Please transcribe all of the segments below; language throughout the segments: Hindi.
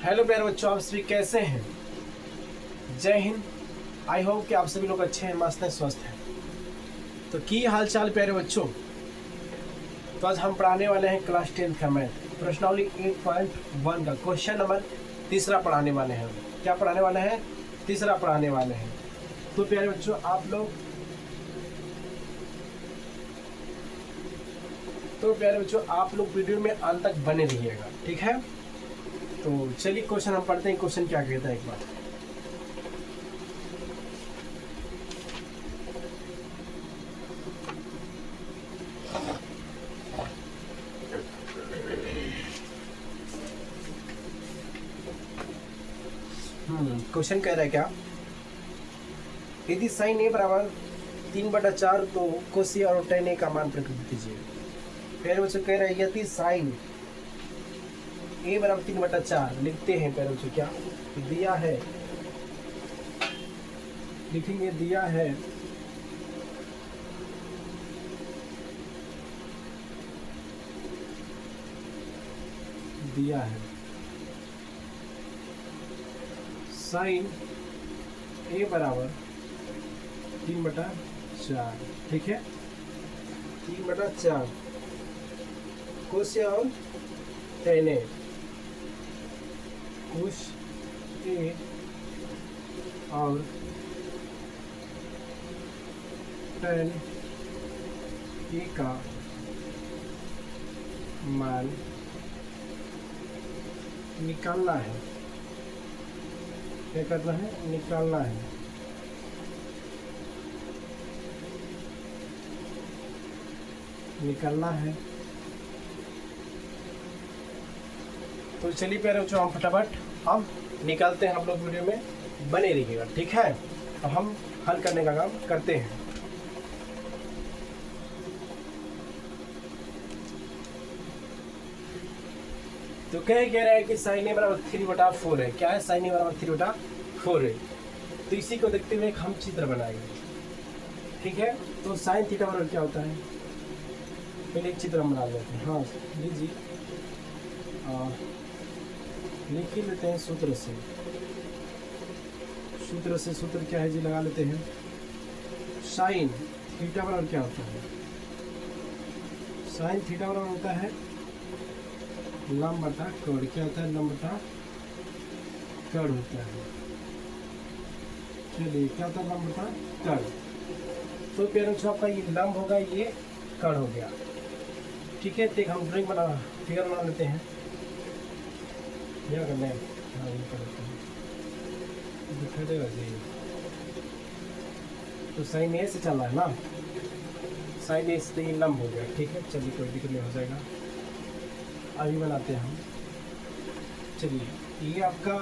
हेलो प्यारे बच्चों, आप सभी कैसे हैं? जय हिंद। आई होप कि आप सभी लोग अच्छे हैं, मस्त हैं, स्वस्थ हैं। तो की हाल चाल प्यारे बच्चों। तो आज हम पढ़ाने वाले हैं क्लास 10 का मैथ प्रश्नावली 8.1 का क्वेश्चन नंबर तीसरा पढ़ाने वाले हैं। क्या पढ़ाने वाले हैं? तीसरा पढ़ाने वाले हैं। तो प्यारे बच्चों आप लोग वीडियो में अंत तक बने रहिएगा, ठीक है? तो चलिए क्वेश्चन हम पढ़ते हैं। क्वेश्चन क्या कहता है एक बार। क्वेश्चन कह रहा है क्या, यदि साइन ए बराबर 3/4 तो कोसी और tan ए का मान प्रकट कीजिए। फिर बच्चों कह रहा है यदि साइन ए बराबर 3/4 लिखते हैं। पहले बच्चों क्या दिया है, लिखेंगे दिया है साइन ए बराबर 3/4, ठीक है? 3/4 कोस और tan ए, कोस ए और tan ए का मान निकालना है। क्या करना है? निकालना है। तो चलिए प्यारे बच्चों, हम फटाफट हम निकालते हैं। हम लोग वीडियो में बने रहिएगा, ठीक है? अब हम हल करने का काम करते हैं। तो कह रहा है कि साइन ए बराबर 3/4 है। क्या है? साइन ए बराबर 3/4 है। तो इसी को देखते हुए हम चित्र बनाएंगे, ठीक है? तो साइन थीटा बराबर क्या होता है, पहले एक चित्र हम बना लेते हैं। हाँ लीजिए, लिख ही लेते हैं सूत्र से। सूत्र क्या है जी, लगा लेते हैं। साइन थीटा बराबर क्या होता है? साइन थीटा बराबर होता है लंब बटा कर्ण। क्या होता है? लंब बटा कर्ण होता है। चलिए, क्या होता है? लंब बटा कर्ण। तो पेरेंट्स आपका ये लंब होगा, ये कर्ण हो गया, ठीक है? तो हम ड्राइंग फिगर बना लेते हैं। क्या करना है? हाँ ये कर लेते हैं, दिखा देगा जी। तो साइन ए से चल रहा है ना, साइन ए से ये लंब हो गया, ठीक है? चलिए, कोई दिक्कत नहीं, हो जाएगा। अभी बनाते हैं हम। चलिए, ये आपका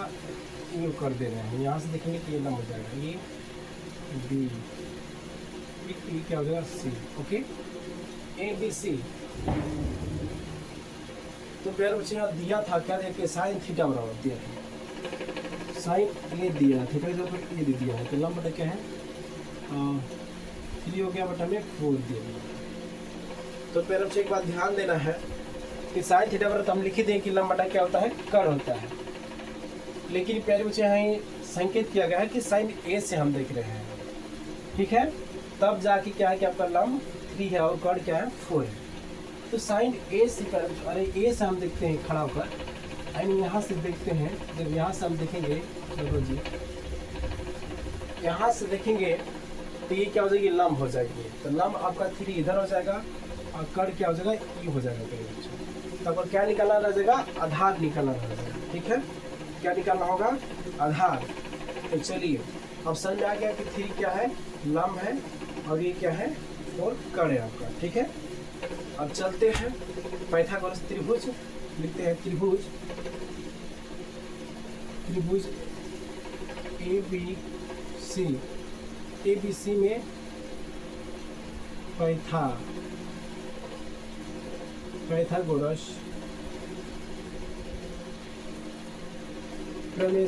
यू कर दे रहे हैं। यहाँ से देखेंगे तो ये लंब हो जाएगा, ये बी, ये क्या हो जाएगा? C. Okay, A B C. तो प्यारे बच्चे यहाँ दिया था क्या, देखिए साइन थीटा बराबर दिया था। साइन ए दिया, थीटा की जगह ए दे दिया है। तो लंब बटा क्या है? 3 हो गया बटा में 4 दिया। तो प्यारे बच्चे एक बात ध्यान देना है कि साइन थीटा बराबर हम लिख दें कि लंब बटा क्या होता है? कर्ण होता है। लेकिन प्यारे बच्चे यहाँ संकेत किया गया है कि साइन ए से हम देख रहे हैं, ठीक है? तब जाके क्या है कि आपका लंब 3 है और कर्ण क्या है? 4 है। तो साइन ए से अरे ए से हम देखते हैं खड़ा होकर, यानी यहाँ से देखते हैं। जब यहाँ से हम देखेंगे, देखो जी, यहाँ से देखेंगे तो ये क्या हो जाएगी? लंब हो जाएगी। तो लंब आपका 3 इधर हो जाएगा और कर्ण क्या हो जाएगा? ई हो जाएगा। तब क्या निकालना रह जाएगा? आधार निकालना रह जाएगा, ठीक है? क्या निकालना होगा? आधार। तो चलिए, अब समझ में आ गया कि 3 क्या है? लंब है, और ये क्या है? 4 कर्ण है आपका, ठीक है? अब चलते हैं पाइथागोरस त्रिभुज लिखते हैं। त्रिभुज ए बी सी में पाइथागोरस प्रमेय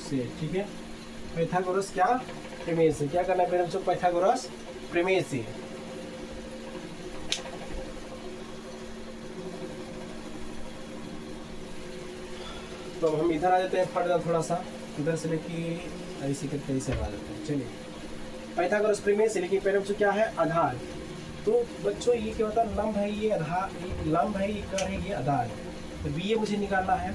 से, ठीक है? पाइथागोरस क्या? प्रमेय से। क्या करना है मेरे बच्चों? पाइथागोरस प्रमेय से। तो अब हम इधर आ जाते हैं, फट जाए थोड़ा सा, इधर से लेके ऐसे करके ऐसे आ जाते हैं। चलिए, पाइथागोरस प्रमेय से, लेकिन पहले बच्चों क्या है, आधार। तो बच्चों ये क्या होता है, लंब है ये आधार, लंब है ये कर है ये आधार। तो बी ए मुझे निकालना है,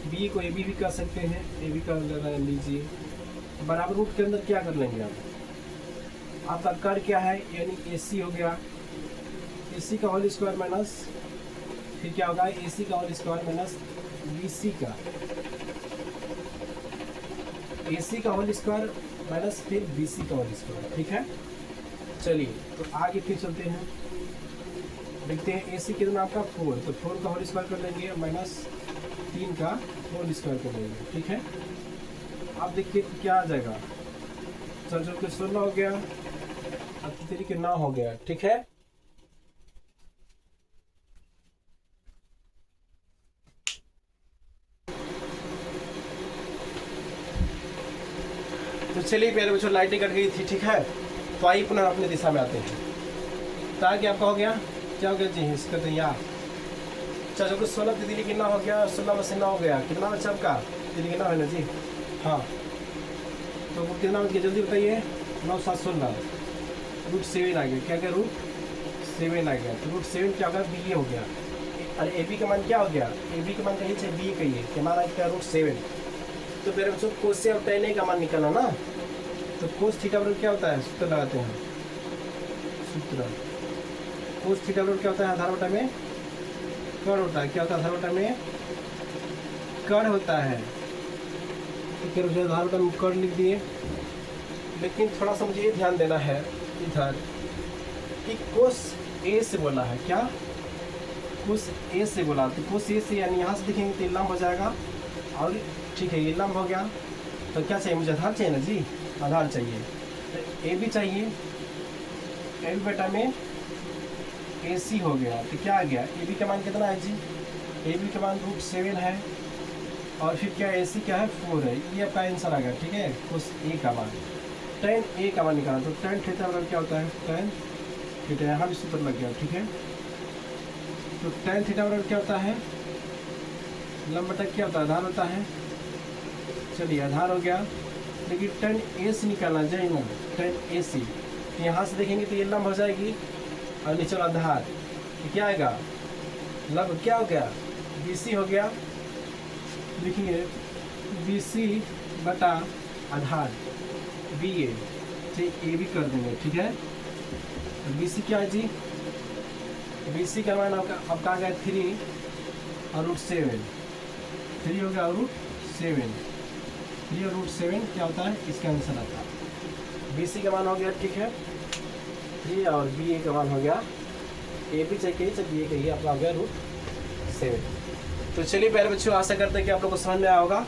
बी ए को ए बी भी कर सकते हैं, ए बी कर लीजिए, बराबर रूट के अंदर क्या कर लेंगे आप, आपका कर क्या है, यानी ए सी हो गया, ए सी का होल स्क्वायर माइनस, फिर क्या होगा, ए सी का whole square minus b c का, ए सी का होल स्क्वायर माइनस फिर बी सी का होल स्क्वायर। ठीक है, चलिए तो आगे फिर चलते हैं, देखते हैं ए सी कितना आपका 4, तो 4 का होल स्क्वायर कर लेंगे माइनस 3 का होल स्क्वायर कर लेंगे। ठीक है, अब देखिए तो क्या आ जाएगा, चल के 16 हो गया, अब तरीके 9 हो गया। ठीक है, तो चलिए प्यारे बच्चों, लाइटें कट गई थी। ठीक है, तो आइए पुनः अपनी दिशा में आते हैं। तो आगे आपका हो गया, क्या हो गया जी, इसका तैयार। चलो कुछ 16 तितली कितना हो गया, 16 में से 9 हो गया, कितना बच्चा आपका, तितली कितना है ना जी, हाँ, तो वो कितना बच गया जल्दी बताइए, 9 7 16, रूट 7 आ गया, क्या क्या रूट 7 आ गया, तो रूट 7 क्या होगा, बी ए हो गया। अरे ए बी का मान क्या हो गया, ए बी का मान कहिए चाहे बी ए कहिए, क्या मान क्या, रूट 7। तो मेरे बच्चों कोस से अब tan a का मान निकालना ना, तो कोस थीटा बराबर क्या होता है, सूत्र लगाते हैं, सूत्र कोस थीटा बराबर क्या होता है, आधार बटा में कर्ण होता है, क्या होता है, आधार बटा में कर्ण होता है। ठीक है, मुझे आधार बटा में कर्ण लिख दिए, लेकिन थोड़ा सा मुझे ये ध्यान देना है इधर कि कोस ए से बोला है, क्या कोस ए से बोला, तो कोस ए से यानी यहाँ से देखेंगे तो लंब हो जाएगा, और ठीक है ये लंब हो गया, तो क्या चाहिए मुझे, आधार चाहिए ना जी, आधार चाहिए, तो ए भी चाहिए, ए बी बेटा में ए सी हो गया, तो क्या आ गया, ए बी का मान कितना है जी, ए बी का मान रूट 7 है, और फिर क्या ए सी क्या है 4 है, ये आपका आंसर आ गया। ठीक है, उस ए का मान, tan ए का मान निकाला, तो tan थीटा बराबर क्या होता है, tan थीटा, यहाँ भी सूत्र लग गया। ठीक है, तो tan थीटा बराबर क्या होता है, लंब बटा क्या होता है, आधार होता है। चलिए आधार हो गया, लेकिन tan ए सी निकालना चाहिए ना, tan ए सी, तो यहाँ से देखेंगे तो ये लंब हो जाएगी, और नीचे आधार, तो क्या आएगा, लंब क्या हो गया, बी सी हो गया, देखिए बी सी बटा आधार बी ए, ठीक ए भी कर देंगे। ठीक है, बी सी क्या है जी, बी सी का मान आपका आ गया 3 और रूट 7, 3 हो गया और रूट 7, 3 और रूट 7 क्या होता है, इसका आंसर आता है, बी सी का मान हो गया। ठीक है, 3 और बी ए का मान हो गया, ए भी चाहिए चाहे बी ए कहिए, आपका हो गया रूट 7। तो चलिए प्यारे बच्चों, आशा करते हैं कि आप लोग को समझ में आया होगा।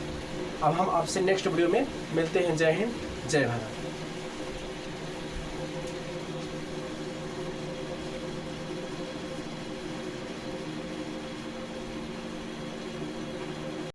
अब हम आपसे नेक्स्ट वीडियो में मिलते हैं। जय हिंद, जय भारत।